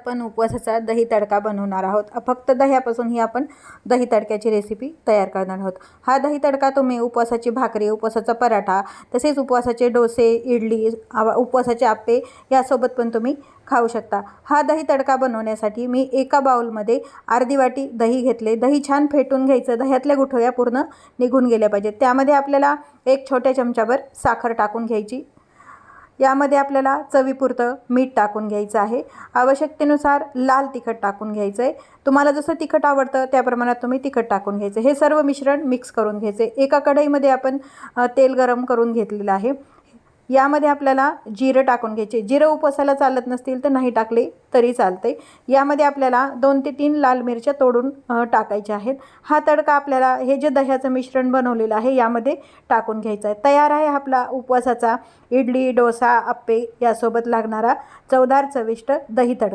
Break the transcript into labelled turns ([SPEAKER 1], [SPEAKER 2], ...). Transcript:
[SPEAKER 1] आपण उपवासाचा दही तडका बनवणार आहोत। फक्त दह्यापासून ही आपण दही तडक्याची रेसिपी तयार करणार आहोत। हा दही तडका तुम्ही उपवासाची भाकरी, उपवासाचा पराठा, तसेच उपवासाचे डोसे, इडली, उपवासाचे आप्पे यासोबत पण तुम्ही खाऊ शकता। हा दही तडका बनवण्यासाठी मी एका बाउलमध्ये अर्धी वाटी दही घेतले। दही छान फेटून घ्यायचं, दह्यातल्या गुठळ्या पूर्ण निघून गेल्या पाहिजेत। त्यामध्ये आपल्याला एक छोट्या चमचाभर साखर टाकून घ्यायची। यामध्ये आपल्याला चवीपुरतं मीठ टाकून घ्यायचं आहे। आवश्यकतेनुसार लाल तिखट टाकून घ्यायचं आहे। तुम्हाला जसं तिखट आवडतं त्या प्रमाणात तुम्ही तिखट टाकून घ्यायचं। हे सर्व मिश्रण मिक्स करून घ्यायचे। एका कढईमध्ये आपण तेल गरम करून घेतलेलं आहे। यामध्ये आपल्याला जिरं टाकून घ्यायचे। जिरं उपवासाला चालत नसतील तर नाही टाकले तरी चालते। यामध्ये आपल्याला 2 ते 3 लाल मिरच्या तोडून टाकायच्या आहेत। हा तडका आपल्याला हे जे दह्याचं मिश्रण बनवलेलं आहे यामध्ये टाकून घ्यायचा आहे। तयार आहे आपला उपवासाचा इडली, डोसा, आप्पे यासोबत लागणारा चवदार चविष्ट दही तडका।